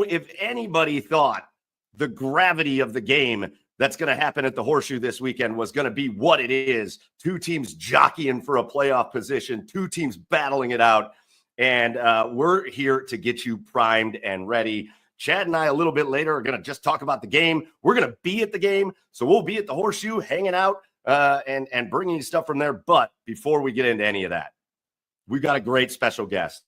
if anybody thought the gravity of the game that's going to happen at the Horseshoe this weekend was going to be what it is, two teams jockeying for a playoff position, two teams battling it out, and we're here to get you primed and ready. Chad and I a little bit later are going to just talk about the game. We're going to be at the game, so we'll be at the Horseshoe hanging out and bringing you stuff from there. But before we get into any of that, we've got a great special guest.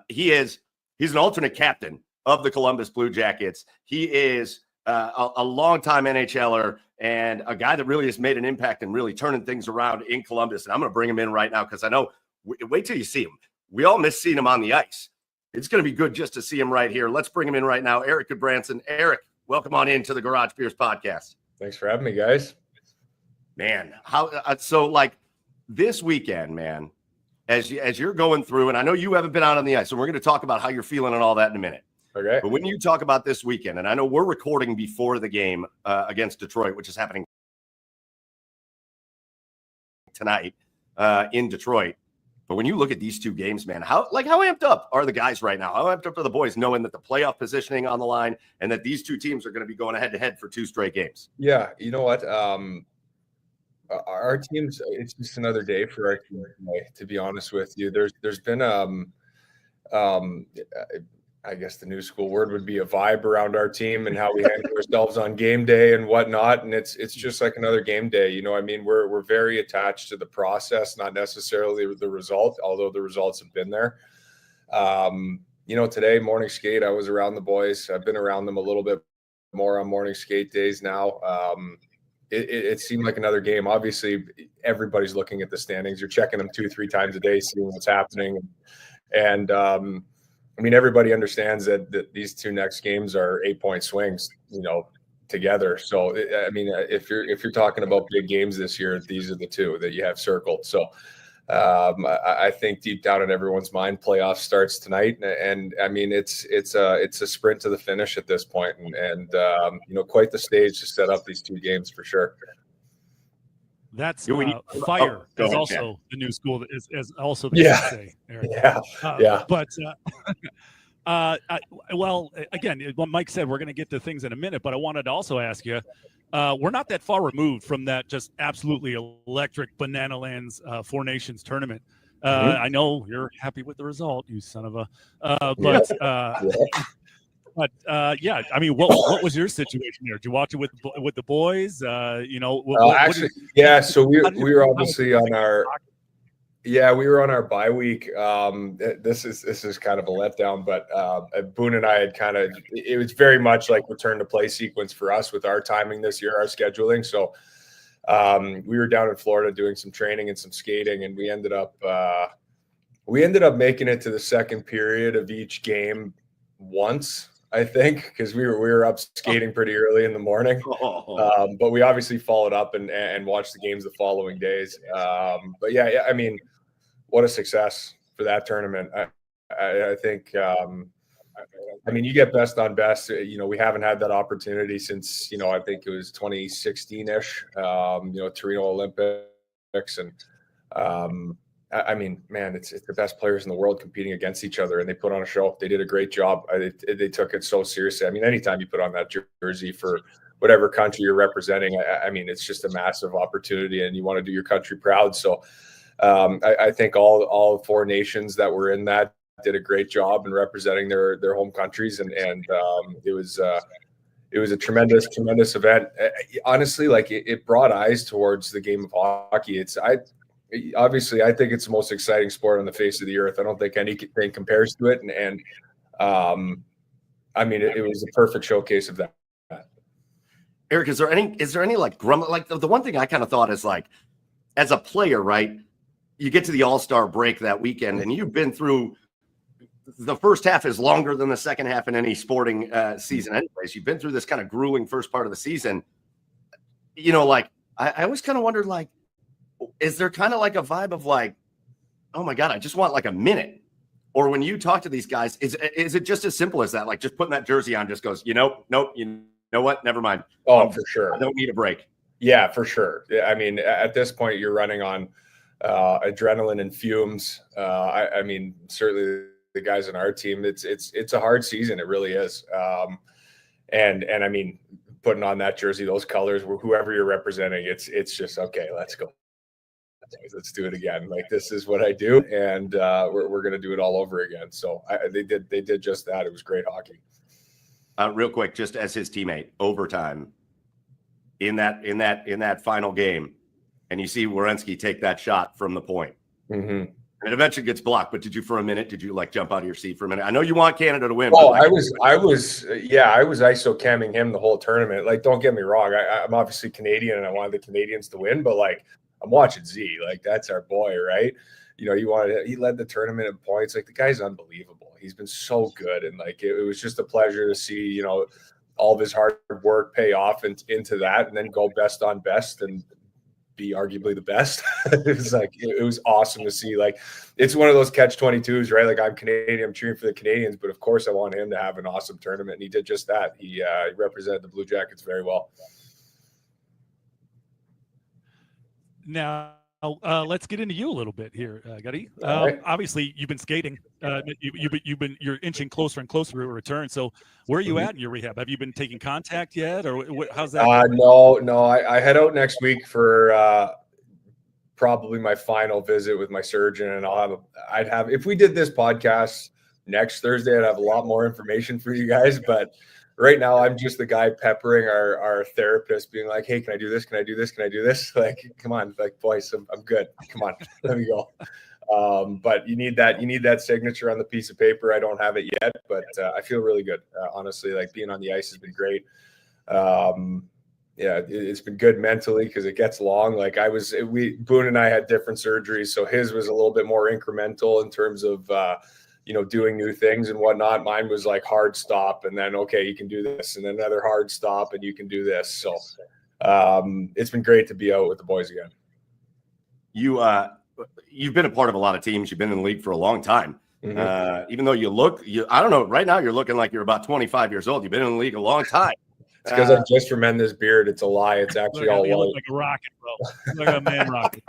He's an alternate captain of the Columbus Blue Jackets. He is a longtime NHLer and a guy that really has made an impact and really turning things around in Columbus. And I'm going to bring him in right now because I know, wait till you see him. We all miss seeing him on the ice. It's going to be good just to see him right here. Let's bring him in right now. Erik Gudbranson. Erik, welcome on into the Garage Beers podcast. Thanks for having me, guys. Man, how so like this weekend, man, as you're going through, and I know you haven't been out on the ice, so we're going to talk about how you're feeling and all that in a minute. Okay. But when you talk about this weekend, and I know we're recording before the game against Detroit, which is happening tonight in Detroit. But when you look at these two games, man, how amped up are the guys right now? How amped up are the boys knowing that the playoff positioning on the line and that these two teams are going to be going head to head for two straight games? Yeah, you know what? Our teams, it's just another day for our team, to be honest with you. There's been I guess the new school word would be a vibe around our team and how we handle ourselves on game day and whatnot. And it's just like another game day. You know, I mean, we're very attached to the process, not necessarily the result, although the results have been there. You know, today, morning skate, I was around the boys. I've been around them a little bit more on morning skate days now. It seemed like another game. Obviously, everybody's looking at the standings. You're checking them 2-3 times a day, seeing what's happening. And I mean, everybody understands that these two next games are 8-point swings, you know, together. So, I mean, if you're talking about big games this year, these are the two that you have circled. So, I think deep down in everyone's mind, playoff starts tonight, and I mean, it's a sprint to the finish at this point, and you know, quite the stage to set up these two games for sure. That's fire is also the new school is also the say, Erik. But well, again, what Mike said, we're going to get to things in a minute, but I wanted to also ask you, we're not that far removed from that just absolutely electric Banana Lands Four Nations tournament. I know you're happy with the result, you son of a But yeah, I mean, what was your situation there? Did you watch it with the boys? You know, So we were obviously on our bye week. This is kind of a letdown, but Boone and I had it was very much like return to play sequence for us with our timing this year, our scheduling. So we were down in Florida doing some training and some skating, and we ended up making it to the second period of each game once, I think, because we were up skating pretty early in the morning. But we obviously followed up and watched the games the following days. But yeah, I mean, what a success for that tournament. I think, I mean, you get best on best. You know, we haven't had that opportunity since, you know, I think it was 2016-ish, you know, Torino Olympics. And I mean, man, it's the best players in the world competing against each other, and they put on a show. They did a great job. They took it so seriously. I mean, anytime you put on that jersey for whatever country you're representing, I mean, it's just a massive opportunity, and you want to do your country proud. So I think all four nations that were in that did a great job in representing their home countries, and it was a tremendous event. Honestly, like it brought eyes towards the game of hockey. Obviously, I think it's the most exciting sport on the face of the earth. I don't think anything compares to it. And I mean, it was a perfect showcase of that. Erik, is there any like grumble? Like the one thing I kind of thought is like, as a player, right? You get to the All-Star break that weekend, and you've been through the first half is longer than the second half in any sporting season. Anyways, you've been through this kind of grueling first part of the season. You know, like I always kind of wondered, like, is there kind of like a vibe of like, oh my God, I just want like a minute? Or when you talk to these guys, is it just as simple as that? Like just putting that jersey on just goes, nope, you know what? Never mind. Oh, for sure. I don't need a break. Yeah, for sure. I mean, at this point, you're running on adrenaline and fumes. I mean, certainly the guys on our team. It's a hard season. It really is. And I mean, putting on that jersey, those colors, whoever you're representing, it's just okay. Let's go. Let's do it again. Like, this is what I do, and we're going to do it all over again. So they did just that. It was great hockey. Real quick, just as his teammate, overtime in that final game, and you see Werenski take that shot from the point. Mm-hmm. And it eventually gets blocked. But did you like jump out of your seat for a minute? I know you want Canada to win. Oh, I was ISO camming him the whole tournament. Like, don't get me wrong. I'm obviously Canadian and I wanted the Canadians to win, but like, I'm watching Z. Like, that's our boy, right? He led the tournament in points. Like, the guy's unbelievable. He's been so good. And like, it was just a pleasure to see, all of his hard work pay off into that, and then go best on best and be arguably the best. It was awesome to see. Like, it's one of those catch-22s, right? Like, I'm Canadian, I'm cheering for the Canadians, but of course I want him to have an awesome tournament, and he did just that. He represented the Blue Jackets very well. Now, let's get into you a little bit here, Gutty. Right. Obviously, you've been skating. You're inching closer and closer to a return. So, where are you at in your rehab? Have you been taking contact yet, or how's that? No. I head out next week for probably my final visit with my surgeon, and if we did this podcast next Thursday, I'd have a lot more information for you guys. But right now, I'm just the guy peppering our therapist, being like, "Hey, can I do this? Can I do this? Can I do this?" Like, come on, like, boys, I'm good. Come on, let me go. But you need that signature on the piece of paper. I don't have it yet, but I feel really good. Honestly, like, being on the ice has been great. It's been good mentally because it gets long. Like, Boone and I had different surgeries, so his was a little bit more incremental in terms of doing new things and whatnot. Mine was like hard stop, and then, okay, you can do this, and then another hard stop, and you can do this. So it's been great to be out with the boys again. You've been a part of a lot of teams. You've been in the league for a long time. Mm-hmm. Even though I don't know, right now you're looking like you're about 25 years old. You've been in the league a long time. It's because I just remembered this beard. It's a lie. It's actually all white. Look like a rocket, bro. Like a man rocket.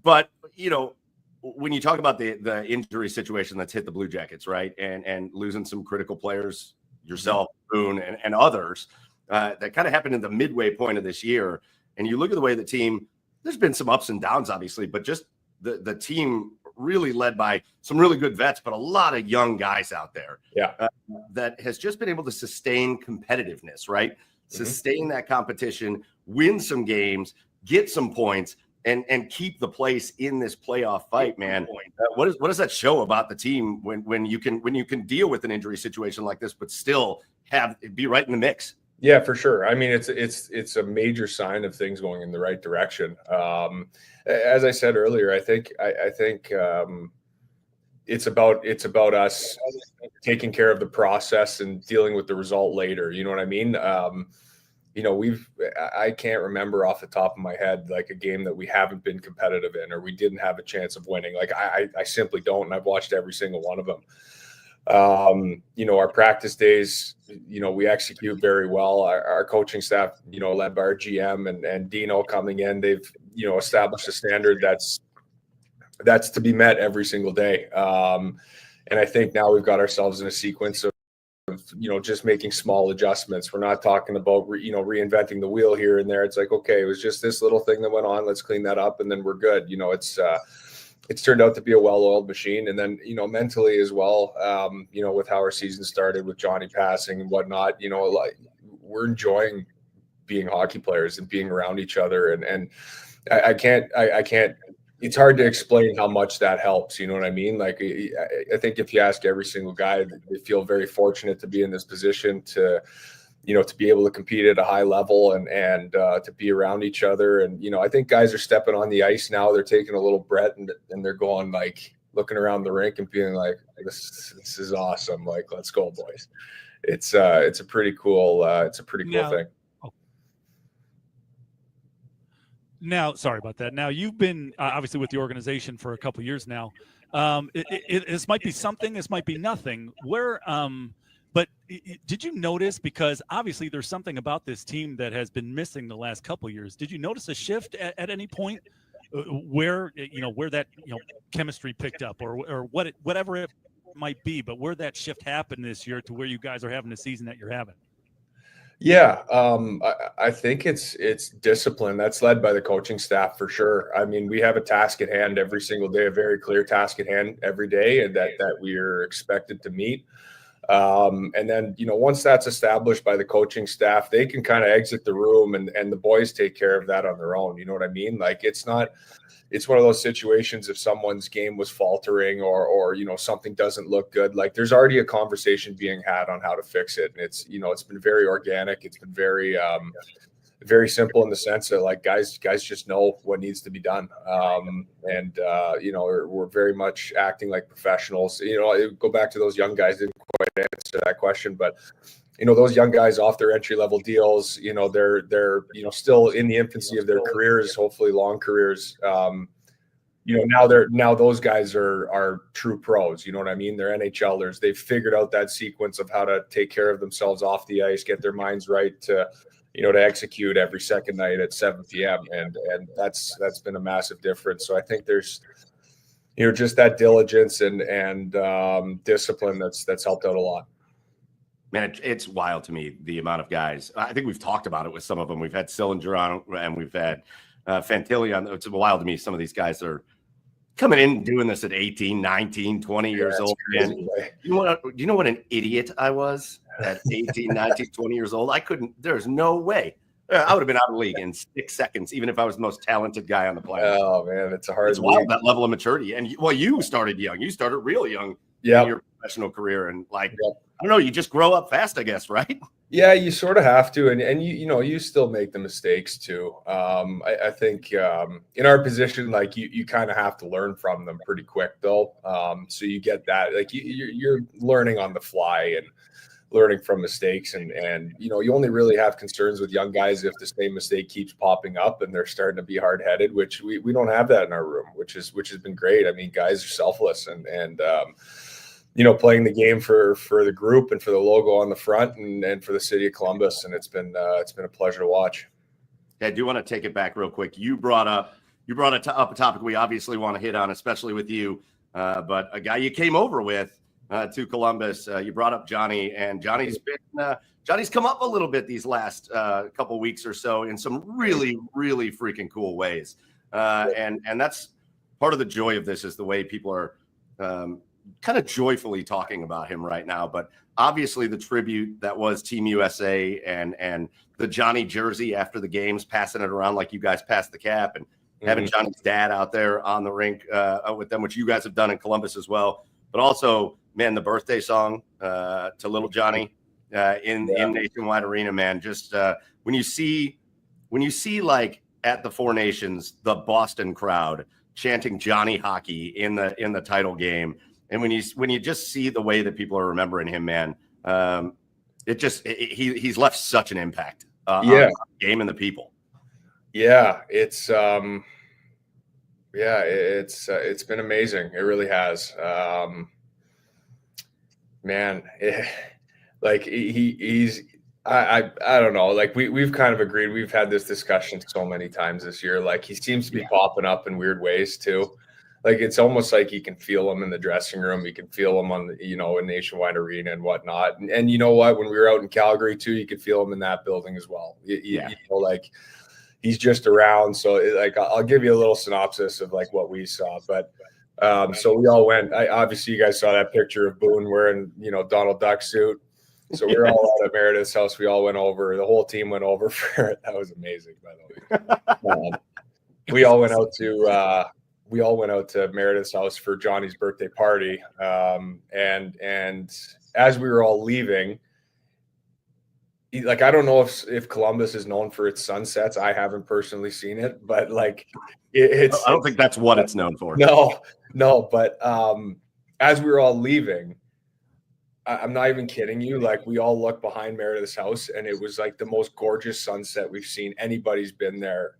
But when you talk about the injury situation that's hit the Blue Jackets, right, and losing some critical players, yourself, Boone, and others, that kind of happened in the midway point of this year, and you look at the way the team, there's been some ups and downs, obviously, but just the team really led by some really good vets, but a lot of young guys out there, that has just been able to sustain competitiveness, right? Mm-hmm. Sustain that competition, win some games, get some points, and keep the place in this playoff fight, man. What does that show about the team when you can deal with an injury situation like this, but still be right in the mix? Yeah, for sure. I mean, it's a major sign of things going in the right direction. As I said earlier, I think it's about us taking care of the process and dealing with the result later. You know what I mean? I can't remember off the top of my head like a game that we haven't been competitive in or we didn't have a chance of winning. Like, I simply don't, and I've watched every single one of them. Our practice days, we execute very well. Our coaching staff, led by our GM and Dino coming in, they've, established a standard that's to be met every single day. And I think now we've got ourselves in a sequence of, just making small adjustments. We're not talking about, reinventing the wheel here and there. It's like, okay, it was just this little thing that went on. Let's clean that up. And then we're good. It's turned out to be a well-oiled machine. And then, mentally as well, with how our season started with Johnny passing and whatnot, we're enjoying being hockey players and being around each other. And I can't, it's hard to explain how much that helps. You know what I mean? Like, I think if you ask every single guy, they feel very fortunate to be in this position to be able to compete at a high level and to be around each other. And, I think guys are stepping on the ice now. They're taking a little breath and they're going, like, looking around the rink and being like, this is awesome. Like, let's go, boys. It's a pretty cool thing. Now, sorry about that. Now, you've been obviously with the organization for a couple of years now. This might be something, this might be nothing. But did you notice, because obviously there's something about this team that has been missing the last couple of years, did you notice a shift at any point where that chemistry picked up, or whatever it might be, but where that shift happened this year to where you guys are having the season that you're having. Yeah, I think it's discipline that's led by the coaching staff for sure. I mean, we have a task at hand every single day, a very clear task at hand every day, and that we are expected to meet. And then, once that's established by the coaching staff, they can kind of exit the room and the boys take care of that on their own. You know what I mean? Like, it's one of those situations if someone's game was faltering or something doesn't look good, like there's already a conversation being had on how to fix it. And it's been very organic. It's been very, very simple in the sense that like guys just know what needs to be done. We're very much acting like professionals. Go back to those young guys, didn't quite answer that question, but those young guys off their entry-level deals, they're still in the infancy of their careers, hopefully long careers. Now those guys are true pros. You know what I mean? They're NHLers. They've figured out that sequence of how to take care of themselves off the ice, get their minds right to execute every second night at 7 p.m. And that's been a massive difference. So I think there's, just that diligence and discipline that's helped out a lot. Man, it's wild to me, the amount of guys. I think we've talked about it with some of them. We've had Sillinger on, and we've had Fantilli on. It's wild to me. Some of these guys are coming in doing this at 18, 19, 20 years old. And you know what an idiot I was at 18, 19, 20 years old? There's no way. I would have been out of the league in 6 seconds, even if I was the most talented guy on the planet. Oh, man, it's wild, that level of maturity. And, you started young. You started real young in your professional career. And, I don't know, you just grow up fast, I guess, right? Yeah, you sort of have to. And you still make the mistakes, too. I think in our position, like, you kind of have to learn from them pretty quick, though. So you get that. Like, you're learning on the fly and learning from mistakes, and you only really have concerns with young guys if the same mistake keeps popping up and they're starting to be hard-headed, which we don't have that in our room, which has been great. I mean, guys are selfless and playing the game for the group and for the logo on the front and for the city of Columbus, and it's been a pleasure to watch. I do want to take it back real quick. You brought up a topic we obviously want to hit on, especially with you, but a guy you came over with to Columbus. You brought up Johnny, and Johnny's come up a little bit these last couple weeks or so in some really, really freaking cool ways. And that's part of the joy of this, is the way people are kind of joyfully talking about him right now. But obviously the tribute that was Team USA and the Johnny jersey after the games, passing it around like you guys passed the cap, and having Johnny's dad out there on the rink with them, which you guys have done in Columbus as well. But also, man, the birthday song to little Johnny in Nationwide Arena, man. Just when you see like at the Four Nations, the Boston crowd chanting Johnny Hockey in the title game, and when you just see the way that people are remembering him, man, he's left such an impact on the game and the people. Yeah, it's been amazing. It really has. Man, he's I don't know. Like we've kind of agreed. We've had this discussion so many times this year. Like he seems to be popping up in weird ways too. Like it's almost like you can feel him in the dressing room. You can feel him on the, in Nationwide Arena and whatnot. And you know what? When we were out in Calgary too, you could feel him in that building as well. Like he's just around. So I'll give you a little synopsis of like what we saw. But so we all went. Obviously, you guys saw that picture of Boone wearing Donald Duck suit. So we were all at Meredith's house. We all went over. The whole team went over for it. That was amazing, by the way. We all went out to Meredith's house for Johnny's birthday party. And as we were all leaving, like I don't know if Columbus is known for its sunsets. I haven't personally seen it, but like I don't think that's what it's known for. No. But as we were all leaving, I'm not even kidding you. Like we all looked behind Meredith's house, and it was like the most gorgeous sunset we've seen. Anybody's been there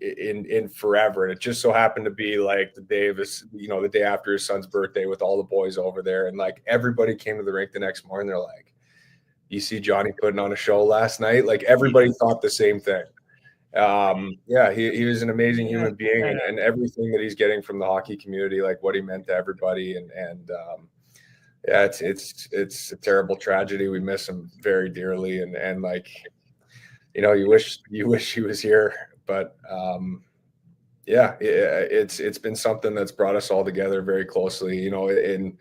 in forever. And it just so happened to be like the day of his, the day after his son's birthday, with all the boys over there, and like everybody came to the rink the next morning. They're like, "You see Johnny putting on a show last night?" Like everybody thought the same thing. Yeah, he was an amazing human being, and everything that he's getting from the hockey community, like what he meant to everybody, and yeah, it's a terrible tragedy. We miss him very dearly, and like, you wish he was here, but yeah, it's been something that's brought us all together very closely. And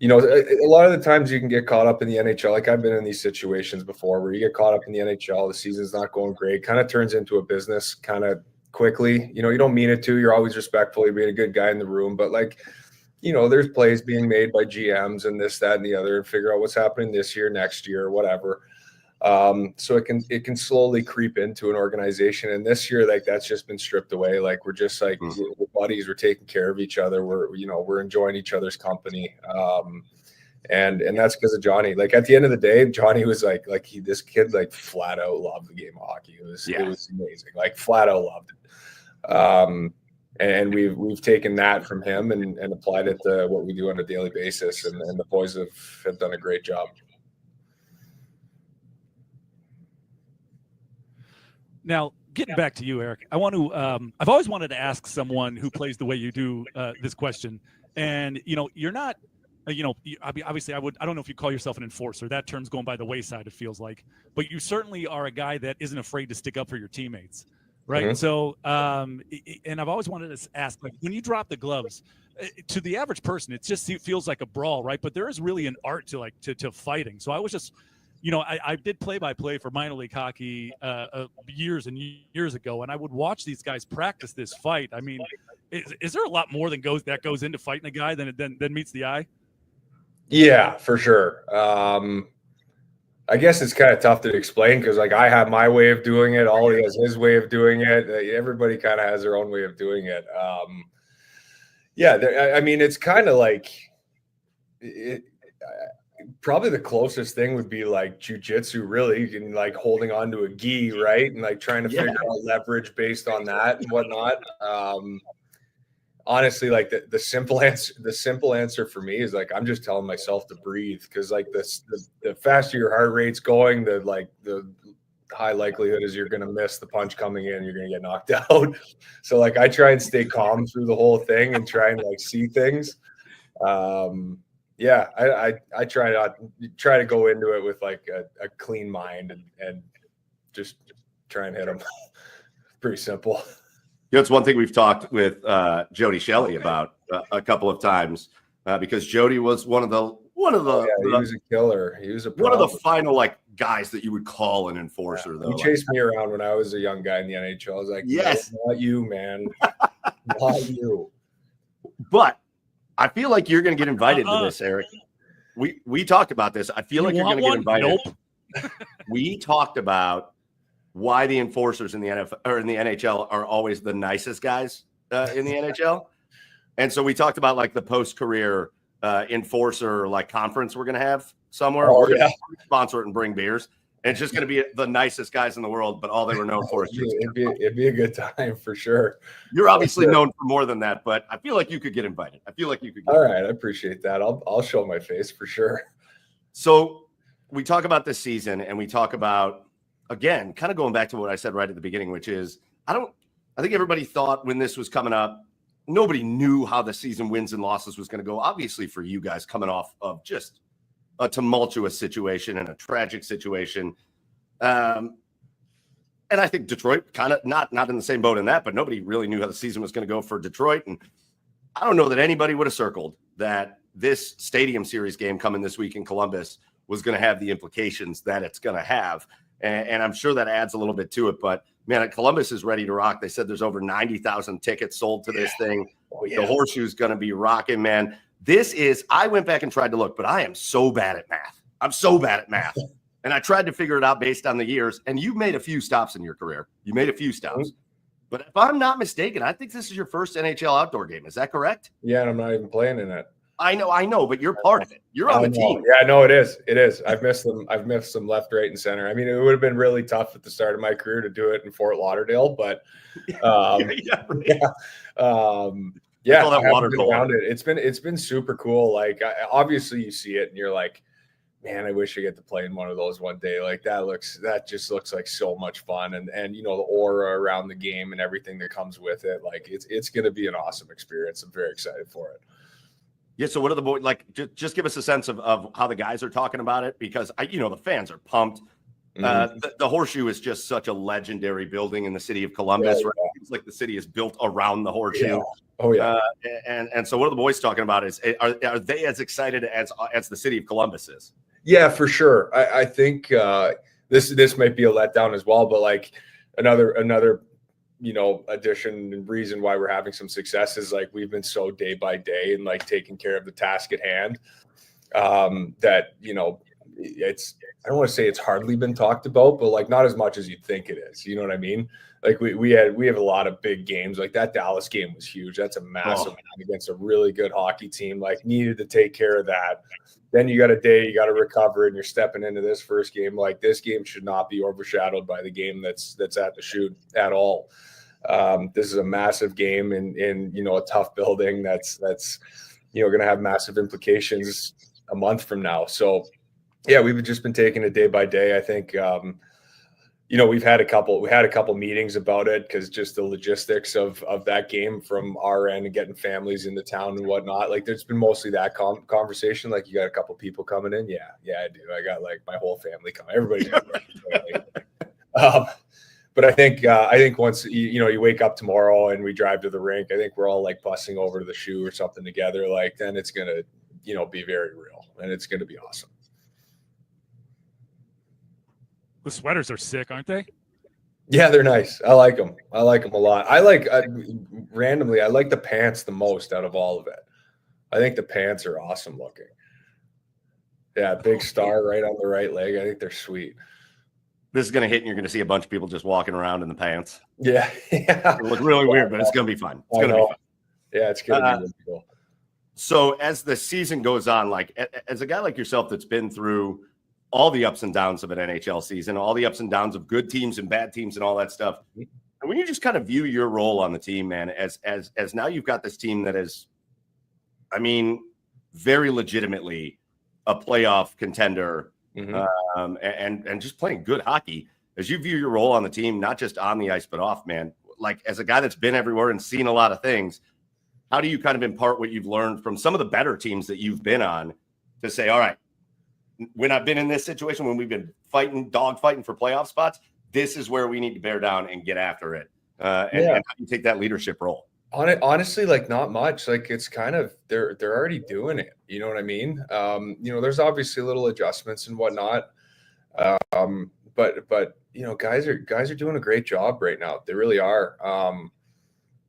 a lot of the times you can get caught up in the NHL. Like I've been in these situations before where you get caught up in the NHL, the season's not going great, kind of turns into a business kind of quickly. You don't mean it to. You're always respectful. You're being a good guy in the room, but like, there's plays being made by GMs and this, that, and the other, and figure out what's happening this year, next year, whatever. So it can slowly creep into an organization. And this year, like that's just been stripped away. Like we're just like we're buddies. We're taking care of each other. We're enjoying each other's company. And that's because of Johnny. Like at the end of the day, Johnny was this kid like flat out loved the game of hockey. It was amazing. Like flat out loved it. And we've taken that from him and applied it to what we do on a daily basis. And the boys have done a great job. Now, getting back to you, Erik, I want to. I've always wanted to ask someone who plays the way you do this question, and you're not. Obviously, I don't know if you call yourself an enforcer. That term's going by the wayside. It feels like, but you certainly are a guy that isn't afraid to stick up for your teammates, right? Mm-hmm. So, and I've always wanted to ask, like, when you drop the gloves, to the average person, it feels like a brawl, right? But there is really an art to fighting. So I was just. I did play-by-play for minor league hockey years and years ago, and I would watch these guys practice this fight. I mean, is there a lot more that goes into fighting a guy than meets the eye? Yeah, for sure. I guess it's kind of tough to explain because, like, I have my way of doing it. Ollie has his way of doing it. Everybody kind of has their own way of doing it. I mean, it's kind of like probably the closest thing would be like jujitsu, really, and like holding on to a gi, right? And like trying to figure out leverage based on that and whatnot. Honestly, like the simple answer for me is like, I'm just telling myself to breathe. Cause like the faster your heart rate's going, the high likelihood is you're going to miss the punch coming in. You're going to get knocked out. So like, I try and stay calm through the whole thing and try and like see things. Yeah, I try to go into it with like a clean mind and just try and hit them. Pretty simple. It's one thing we've talked with Jody Shelley about a couple of times because Jody was one of the he was a killer. He was one of the final like guys that you would call an enforcer. Yeah, though he chased me around when I was a young guy in the NHL. I was like, yes, no, not you, man, not you. But I feel like you're going to get invited to this, Erik. We talked about this. I feel like you're going to get invited. Nope. We talked about why the enforcers in the NFL or in the NHL are always the nicest guys in the NHL. And so we talked about like the post-career enforcer like conference we're going to have somewhere. We're going to sponsor it and bring beers. And it's just going to be the nicest guys in the world, but all they were known for is it'd be a good time for sure. You're obviously known for more than that, but I feel like you could get invited. All right, I appreciate that. I'll show my face for sure. So we talk about this season and we talk about, again, kind of going back to what I said right at the beginning, which is I think everybody thought when this was coming up, nobody knew how the season wins and losses was going to go. Obviously for you guys coming off of just a tumultuous situation and a tragic situation. And I think Detroit kind of not in the same boat in that, but nobody really knew how the season was going to go for Detroit. And I don't know that anybody would have circled that this stadium series game coming this week in Columbus was going to have the implications that it's going to have. And I'm sure that adds a little bit to it, but man, Columbus is ready to rock. They said there's over 90,000 tickets sold to this thing. Oh, yeah. The Horseshoe is going to be rocking, man. I went back and tried to look, but I am so bad at math. I'm so bad at math. And I tried to figure it out based on the years. And you've made a few stops in your career. You made a few stops. But if I'm not mistaken, I think this is your first NHL outdoor game. Is that correct? Yeah, and I'm not even playing in it. I know, but you're part of it. You're on the team. Yeah, no, it is. It is. I've missed them left, right, and center. I mean, it would have been really tough at the start of my career to do it in Fort Lauderdale, but Yeah, that water around it. It's been super cool. Like, obviously, you see it, and you're like, man, I wish I get to play in one of those one day. Like that just looks like so much fun. And the aura around the game and everything that comes with it. Like it's going to be an awesome experience. I'm very excited for it. Yeah. So what are the boys like? Just give us a sense of how the guys are talking about it, because the fans are pumped. The Horseshoe is just such a legendary building in the city of Columbus, right? It's like the city is built around the Horseshoe. Yeah. Oh yeah. And so what are the boys talking about? Are they as excited as the city of Columbus is? Yeah, for sure. I think this might be a letdown as well, but like another addition and reason why we're having some success is like we've been so day by day and like taking care of the task at hand that it's, I don't want to say it's hardly been talked about, but like not as much as you'd think it is. You know what I mean? Like we have a lot of big games. Like that Dallas game was huge. That's a massive game against a really good hockey team. Like needed to take care of that. Then you got a day, you got to recover, and you're stepping into this first game. Like this game should not be overshadowed by the game that's at the Shoot at all. This is a massive game in a tough building that's going to have massive implications a month from now. So yeah, we've just been taking it day by day. I think we had a couple meetings about it, because just the logistics of that game from our end and getting families into town and whatnot. Like there's been mostly that conversation. Like, you got a couple people coming in. Yeah, I do. I got like my whole family coming. Everybody's but I think once you wake up tomorrow and we drive to the rink, I think we're all like busing over to the Shoe or something together. Like then it's gonna be very real, and it's gonna be awesome. The sweaters are sick, aren't they? Yeah, they're nice. I like them. I like them a lot. Randomly, I like the pants the most out of all of it. I think the pants are awesome looking. Yeah, big star right on the right leg. I think they're sweet. This is going to hit, and you're going to see a bunch of people just walking around in the pants. Yeah. It look really weird, but it's going to be fun. It's going to be fun. Yeah, it's going to be really cool. So as the season goes on, like as a guy like yourself that's been through all the ups and downs of an NHL season, all the ups and downs of good teams and bad teams and all that stuff, and when you just kind of view your role on the team, man, as now you've got this team that is, I mean, very legitimately a playoff contender, and just playing good hockey. As you view your role on the team, not just on the ice but off, man, like as a guy that's been everywhere and seen a lot of things, how do you kind of impart what you've learned from some of the better teams that you've been on to say, all right, when I've been in this situation, when we've been dog fighting for playoff spots, this is where we need to bear down and get after it. And how do you take that leadership role? Honestly, like not much. Like it's kind of they're already doing it. You know what I mean? There's obviously little adjustments and whatnot. But guys are doing a great job right now. They really are.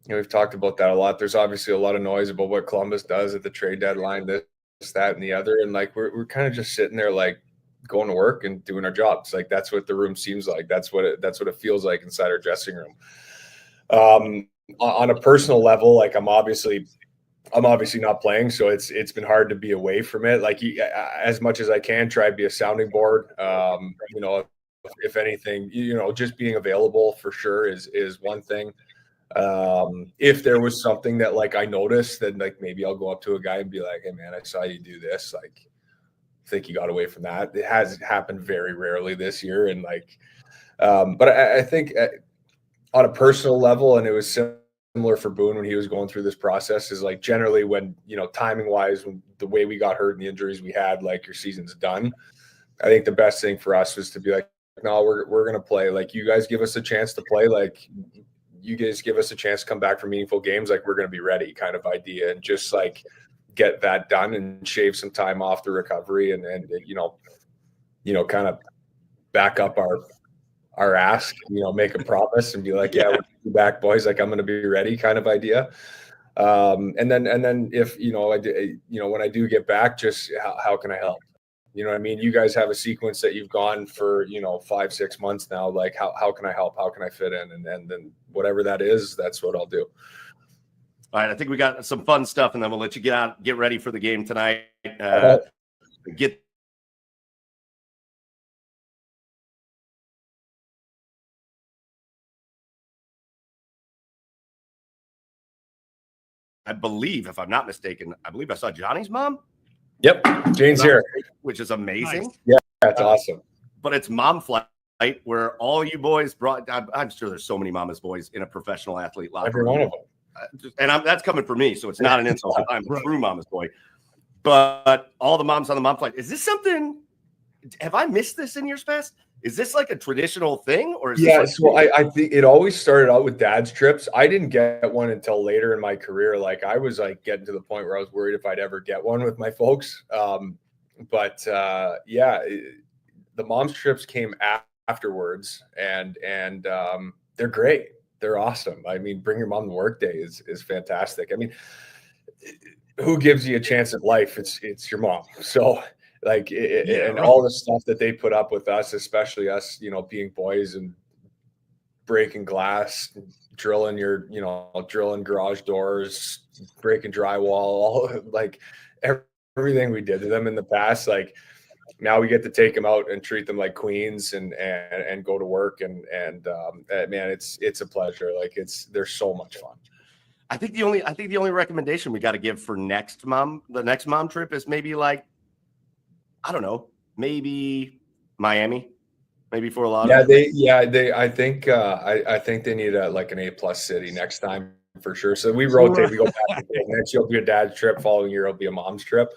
We've talked about that a lot. There's obviously a lot of noise about what Columbus does at the trade deadline, this, that, and the other. And like we're kind of just sitting there like going to work and doing our jobs. Like that's what the room seems like. That's what it feels like inside our dressing room. On a personal level, like I'm obviously not playing, so it's been hard to be away from it. Like as much as I can try to be a sounding board. If anything, just being available for sure is one thing. If there was something that like I noticed, then like maybe I'll go up to a guy and be like, hey man, I saw you do this. Like, I think you got away from that. It has happened very rarely this year. And like, but I think on a personal level, and it was similar for Boone when he was going through this process, is like generally when, timing wise, when the way we got hurt and the injuries we had, like your season's done. I think the best thing for us was to be like, no, we're going to play. Like you guys give us a chance to play. Like you guys give us a chance to come back for meaningful games. Like we're going to be ready kind of idea, and just like get that done and shave some time off the recovery and kind of back up our ask, make a promise and be like, yeah, we'll be back, boys. Like I'm going to be ready kind of idea. And then if, when I do get back, just how can I help? You know what I mean? You guys have a sequence that you've gone for, 5-6 months now. Like how can I help? How can I fit in? And then whatever that is, that's what I'll do. All right. I think we got some fun stuff, and then we'll let you get ready for the game tonight. I believe, if I'm not mistaken, I saw Johnny's mom. Yep, Jane's here, which is amazing. Nice. Yeah, that's awesome. But it's Mom Flight, where all you boys brought. I'm sure there's so many mama's boys in a professional athlete locker Every room. one of them. And that's coming from me, so it's not an insult. I'm a true mama's boy. But all the moms on the Mom Flight, is this something? Have I missed this in years past? Is this like a traditional thing, or is this like, so I think it always started out with dad's trips. I didn't get one until later in my career. Like I was like getting to the point where I was worried if I'd ever get one with my folks. The mom's trips came afterwards, and they're great. They're awesome. I mean, bring your mom to work day is fantastic. I mean, who gives you a chance at life? It's your mom. So like, all the stuff that they put up with us, especially us, being boys and breaking glass, drilling garage doors, breaking drywall, all like everything we did to them in the past. Like now we get to take them out and treat them like queens and go to work. And man, it's a pleasure. Like they're so much fun. I think the only recommendation we got to give for the next mom trip is maybe like, I don't know, maybe Miami, maybe Fort Lauderdale. I think they need like an A+ city next time for sure. So we rotate. We go back and forth. Next year will be a dad's trip. Following year will be a mom's trip.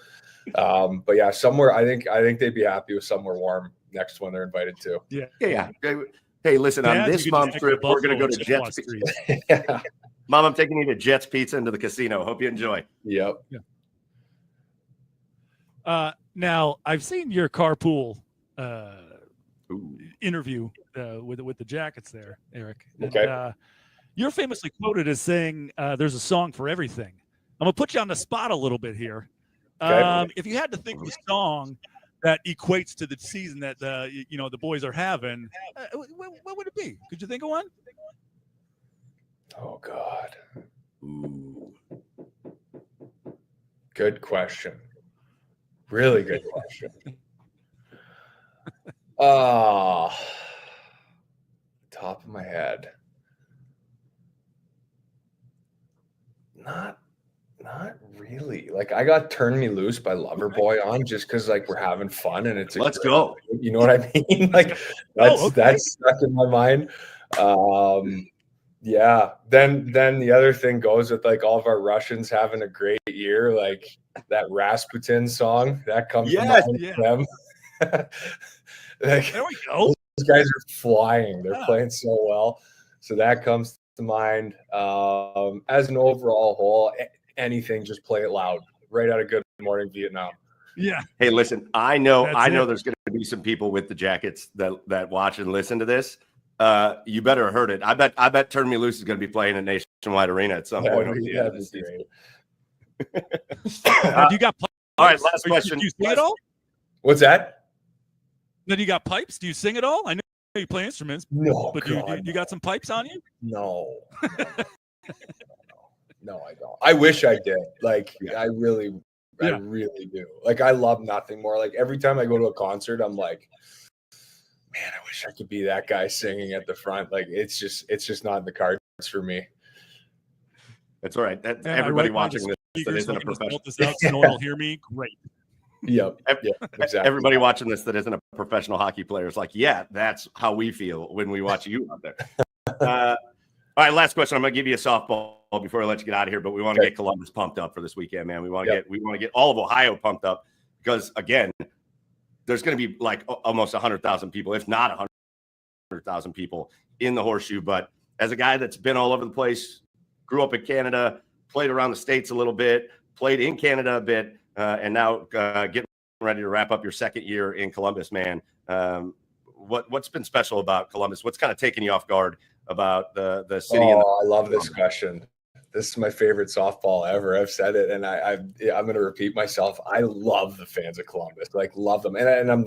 But yeah, somewhere I think they'd be happy with somewhere warm next one they're invited to. Yeah. Hey, listen, on this mom's trip, we're gonna go to Jets Pizza. Yeah. Mom, I'm taking you to Jets Pizza into the casino. Hope you enjoy. Yep. Yeah. Now I've seen your carpool interview with the Jackets there, Erik. Okay. And, you're famously quoted as saying there's a song for everything. I'm gonna put you on the spot a little bit here. Okay. If you had to think of a song that equates to the season that the boys are having, what would it be? Could you think of one? Oh God. Ooh. Good question. Really good question. Top of my head. Not really. Like I got "Turn Me Loose" by Loverboy on just because like we're having fun and it's let's go. You know what I mean? Like that's stuck in my mind. Yeah. Then the other thing goes with like all of our Russians having a great year, like that Rasputin song that comes from them. Like, there we go. Those guys are flying. They're playing so well. So that comes to mind. As an overall whole, anything, just play it loud. Right out of Good Morning Vietnam. Yeah. Hey, listen, I know there's going to be some people with the Jackets that watch and listen to this. You better have heard it. I bet "Turn Me Loose" is going to be playing at Nationwide Arena at some point over the end of the season. You got pipes? All right, last question. Do you sing it all? What's that? Then you got pipes? Do you sing it all? I know you play instruments. No, but you got some pipes on you? No. No, I don't. I wish I did. Like I really do. Like I love nothing more. Like every time I go to a concert, I'm like, man, I wish I could be that guy singing at the front. Like it's just not in the cards for me. That's all right. Everybody watching this that isn't a professional. So no one will hear me. Great. Yep. Exactly. Everybody watching this that isn't a professional hockey player is like, yeah, that's how we feel when we watch you out there. All right, last question. I'm going to give you a softball before I let you get out of here, but we want to get Columbus pumped up for this weekend, man. We want to get all of Ohio pumped up because again, there's going to be like almost 100,000 people, if not 100,000 people in the Horseshoe. But as a guy that's been all over the place, grew up in Canada, played around the States a little bit, played in Canada a bit, and now getting ready to wrap up your second year in Columbus, man. What's been special about Columbus? What's kind of taken you off guard about the city? I love this question. This is my favorite softball ever. I've said it, and I'm going to repeat myself. I love the fans of Columbus, like love them, and I'm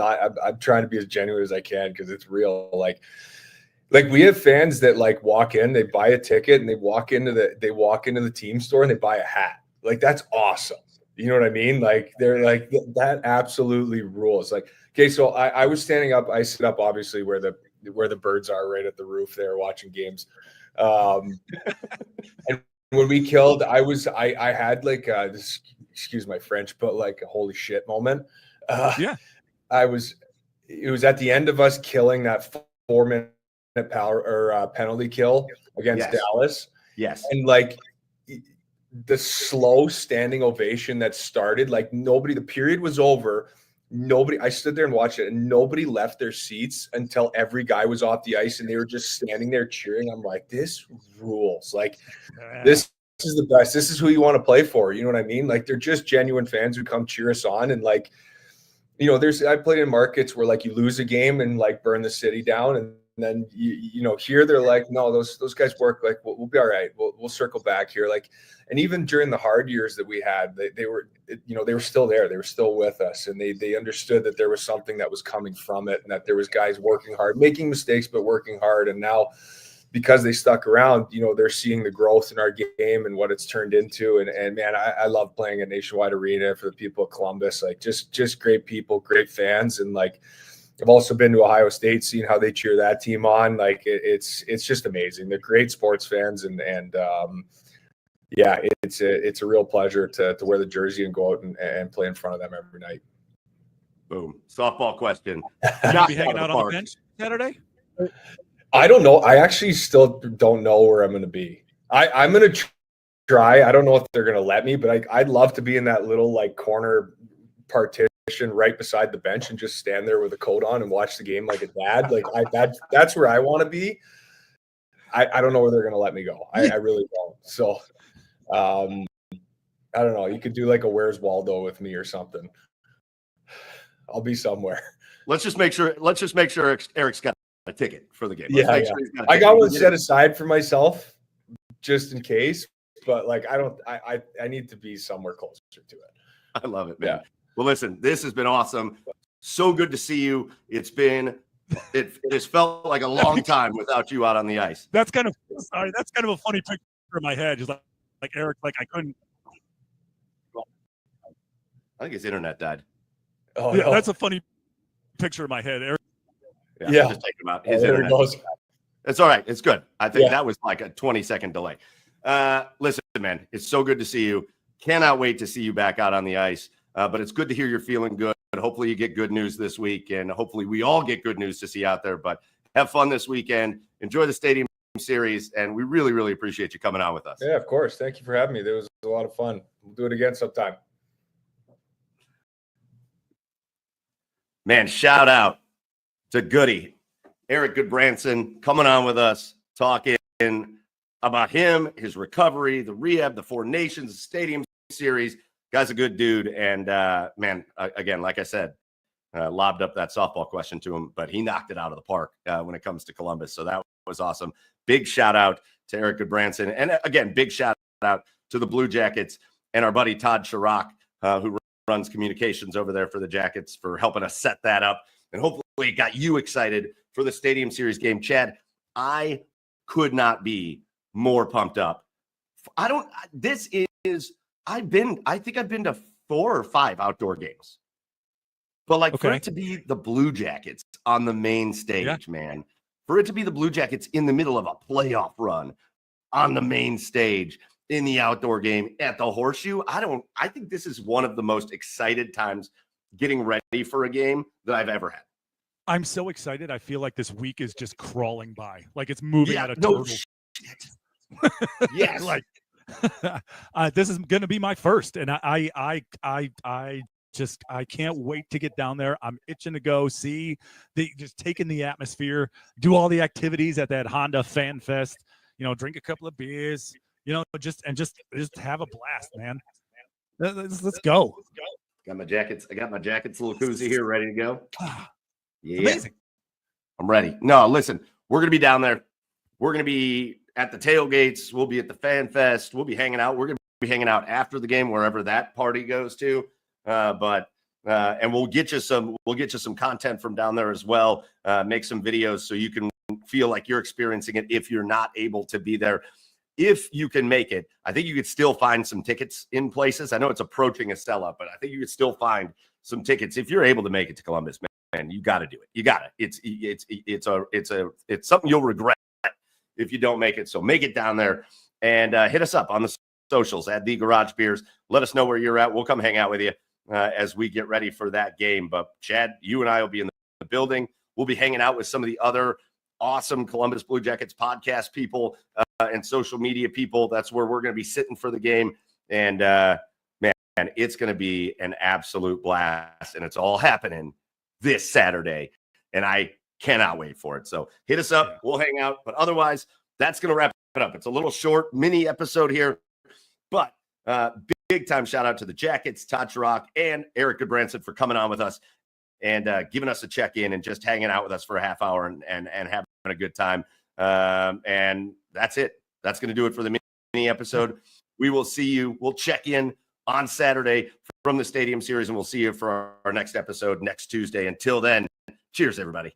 trying to be as genuine as I can because it's real. Like we have fans that like walk in, they buy a ticket, and they walk into the team store and they buy a hat. Like that's awesome. You know what I mean? Like they're like that absolutely rules. Like okay, so I was standing up. I sit up obviously where the birds are right at the roof there watching games. And when we killed, I had like this excuse my French, but like a holy shit moment. Yeah. It was at the end of us killing that 4-minute penalty kill against Dallas. Yes. And like the slow standing ovation that started, like the period was over. I stood there and watched it, and nobody left their seats until every guy was off the ice and they were just standing there cheering. I'm like, this rules. Like, this is the best. This is who you want to play for. You know what I mean? Like, they're just genuine fans who come cheer us on. And like, you know, I played in markets where like you lose a game and like burn the city down, and then you know, here they're like, no, those guys work. Like, we'll be all right. We'll circle back here. Like, and even during the hard years that we had, they were, you know, they were still there. They were still with us, and they understood that there was something that was coming from it, and that there was guys working hard, making mistakes, but working hard. And now, because they stuck around, you know, they're seeing the growth in our game and what it's turned into. And man, I love playing at Nationwide Arena for the people of Columbus. Like, just great people, great fans. And like, I've also been to Ohio State, seeing how they cheer that team on. Like, it's just amazing. They're great sports fans, and yeah, it's a real pleasure to wear the jersey and go out and play in front of them every night. Boom. Softball question. You'll be hanging out on the bench Saturday? I don't know. I actually still don't know where I'm going to be. I'm going to try. I don't know if they're going to let me, but I'd love to be in that little like corner partition right beside the bench and just stand there with a coat on and watch the game like a dad. Like, that's where I want to be. I don't know where they're going to let me go. I really don't. So I don't know. You could do like a Where's Waldo with me or something. I'll be somewhere. Let's just make sure Erik's got a ticket for the game. Sure I got one set aside for myself just in case, but like, I need to be somewhere closer to it. I love it, man. Yeah. Well, listen, this has been awesome. So good to see you. It has felt like a long time without you out on the ice. That's kind of a funny picture in my head. Just like Erik, like I couldn't. I think his internet died. Oh, yeah, no. That's a funny picture in my head, Erik. Yeah. Just take him out. His internet. It's all right. It's good. I think that was like a 20-second delay. Listen, man, it's so good to see you. Cannot wait to see you back out on the ice. But it's good to hear you're feeling good. Hopefully you get good news this week, and hopefully we all get good news to see out there. But have fun this weekend. Enjoy the Stadium Series, and we really, really appreciate you coming on with us. Yeah, of course. Thank you for having me. There was a lot of fun. We'll do it again sometime. Man, shout out to Goody, Erik Gudbranson, coming on with us, talking about him, his recovery, the rehab, the Four Nations, Stadium Series. Guy's a good dude. And, man, again, like I said, lobbed up that softball question to him, but he knocked it out of the park when it comes to Columbus. So that was awesome. Big shout out to Erik Gudbranson. And, again, big shout out to the Blue Jackets and our buddy Todd Chirac, who runs communications over there for the Jackets, for helping us set that up. And hopefully it got you excited for the Stadium Series game. Chad, I could not be more pumped up. I think I've been to 4 or 5 outdoor games. But like for it to be the Blue Jackets on the main stage, man, for it to be the Blue Jackets in the middle of a playoff run on the main stage in the outdoor game at the Horseshoe, I think this is one of the most excited times getting ready for a game that I've ever had. I'm so excited. I feel like this week is just crawling by. Like it's moving at a turtle. Yes. Like this is going to be my first. And I can't wait to get down there. I'm itching to go see just taking the atmosphere, do all the activities at that Honda Fan Fest, drink a couple of beers, just have a blast, man. Let's go. Got my jackets. I got my jackets little koozie here ready to go. Yeah. Amazing. I'm ready. No, listen, we're going to be down there. We're going to be at the tailgates. We'll be at the Fan Fest. We'll be hanging out. We're going to be hanging out after the game, wherever that party goes to. And we'll get you some content from down there as well. Make some videos so you can feel like you're experiencing it if you're not able to be there. If you can make it, I think you could still find some tickets in places. I know it's approaching a sellout, but I think you could still find some tickets if you're able to make it to Columbus, man. You got to do it. You got it. It's something you'll regret if you don't make it. So make it down there and hit us up on the socials at The Garage Beers. Let us know where you're at. We'll come hang out with you as we get ready for that game. But Chad, you and I will be in the building. We'll be hanging out with some of the other awesome Columbus Blue Jackets podcast people and social media people. That's where we're going to be sitting for the game. And man, it's going to be an absolute blast. And it's all happening this Saturday. And I cannot wait for it. So hit us up. We'll hang out. But otherwise, that's going to wrap it up. It's a little short mini episode here. But big time shout out to the Jackets, Todd Chirac, and Erik Gudbranson for coming on with us and giving us a check-in and just hanging out with us for a half hour and having a good time. And that's it. That's going to do it for the mini episode. We will see you. We'll check in on Saturday from the Stadium Series, and we'll see you for our next episode next Tuesday. Until then, cheers, everybody.